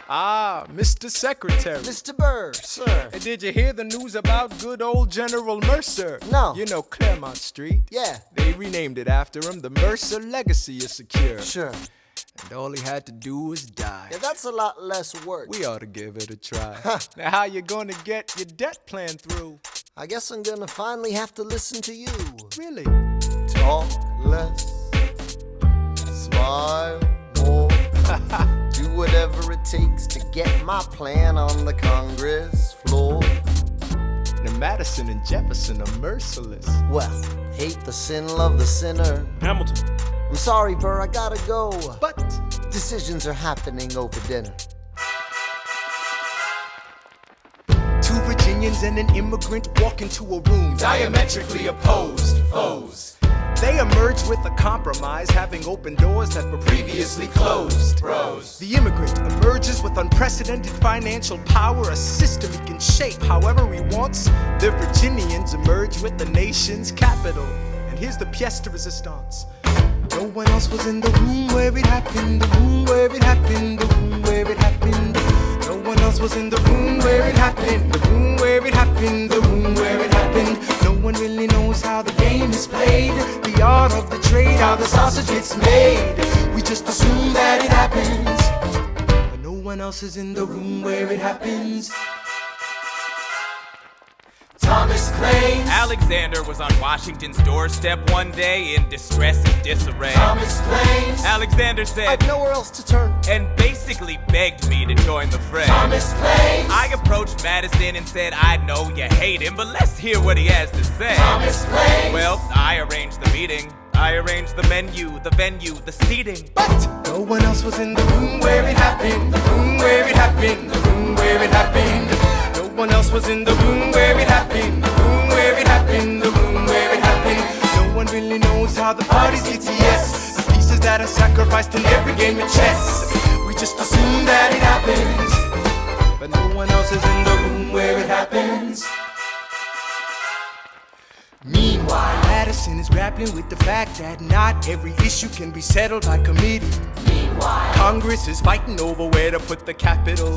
Ah, Mr. Secretary. Mr. Burr, sir. And did you hear the news about good old General Mercer? No. You know Claremont Street? Yeah. They renamed it after him. The Mercer legacy is secure. Sure. And all he had to do was die. Yeah, that's a lot less work. We ought to give it a try. Now how you gonna get your debt plan through? I guess I'm gonna finally have to listen to you. Really? Talk less, smile more. Do whatever it takes to get my plan on the Congress floor. Now Madison and Jefferson are merciless. Well, hate the sin, love the sinner. Hamilton. I'm sorry, Burr, I gotta go. But Decisions are happening over dinner. two Virginians and an immigrant walk into a room diametrically opposed foes. They emerge with a compromise, having opened doors that were previously closed. Bros. The immigrant emerges with unprecedented financial power, a system he can shape however he wants. The Virginians emerge with the nation's capital. And here's the pièce de résistance. No one else was in the room where it happened, the room where it happened, the room where it happened. No one else was in the room where it happened, the room where it happened, the room where it happened. No one really knows how the game is played, the art of the trade, how the sausage gets made. We just assume that it happens, but no one else is in the room where it happens. Thomas claims Alexander was on Washington's doorstep one day in distress and disarray. Thomas claims Alexander said, I've nowhere else to turn. and basically begged me to join the fray. Thomas claims I approached Madison and said, I know you hate him, but let's hear what he has to say. Thomas claims Well, I arranged the meeting. I arranged the menu, the venue, the seating. But no one else was in the room where it happened, the room where it happened, the room where it happened. No one else was in the room where it happened, the room where it happened, the room where it happened. No one really knows how the parties get to yes. The pieces that are sacrificed in every game of chess. We just assume that it happens, but no one else is in the room where it happens. Meanwhile, Madison is grappling with the fact that not every issue can be settled by committee. Meanwhile, Congress is fighting over where to put the capital.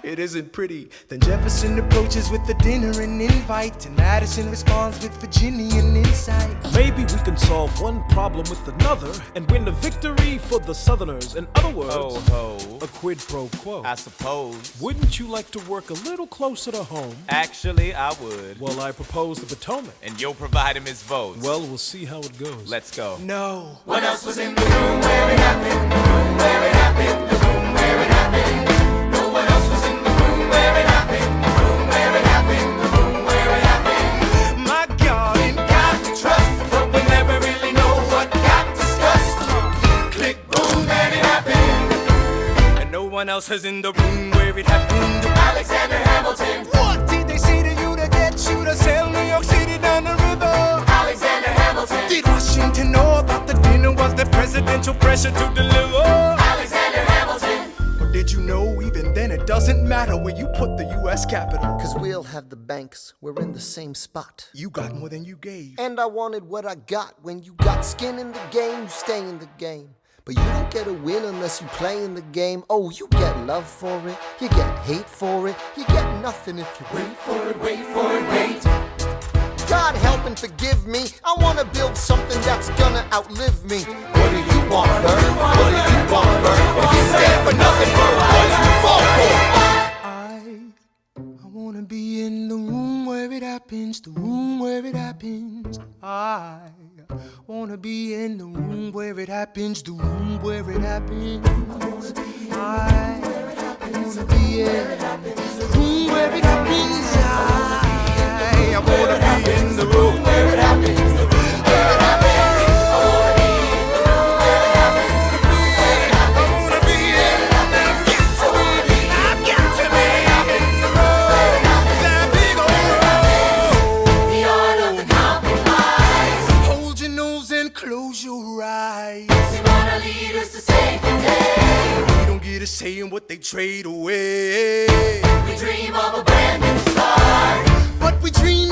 It isn't pretty. Then Jefferson approaches with the dinner and invite, and Madison responds with Virginian insight. Maybe we can solve one problem with another and win a victory for the Southerners. In other words, Ho a quid pro quo. I suppose. Wouldn't you like to work a little closer to home? Actually, I would. Well, I propose the Potomac. And you'll provide him his votes. Well, we'll see how it goes. Let's go. No. What else was in the room where it happened? The room where it happened, the room where it happened. No one else was in the room where it happened, the room where it happened, the room where it happened. My God, And got to trust, but we never really know what got discussed. Click, boom, and it happened. and no one else is in the room where it happened. Alexander Hamilton, What did they say to you to get you to sail New York City down the river? Alexander Hamilton, Did Washington know about the dinner? Was there presidential pressure to deliver? Alexander Hamilton. Or did you know even then it doesn't matter where you put the U.S. Capitol? Cause we'll have the banks, we're in the same spot. You got more than you gave. And I wanted what I got. When you got skin in the game, you stay in the game. But you don't get a win unless you play in the game. Oh, you get love for it, you get hate for it, you get nothing if you wait for it, wait for it, wait. God help and forgive me, I wanna build something that's gonna outlive me. What do you want, Bert? What do you want, Bert? If you stand for nothing, Bert, what do you fall for? I wanna be in the room where it happens, the room where it happens. I wanna be in the room where it happens, the room where it happens. I wanna be in the room where it happens. I wanna be in the room where it happens, the room where it happens. I wanna be in the room where it happens, the room where it happens. I wanna be in the room where it happens. I've got to be in the room where it happens. That big old room. The art of the compromise. Hold your nose and close your eyes. They wanna lead us to save the day. We don't get a say in what they trade away. We dream of a brand new start. But we dream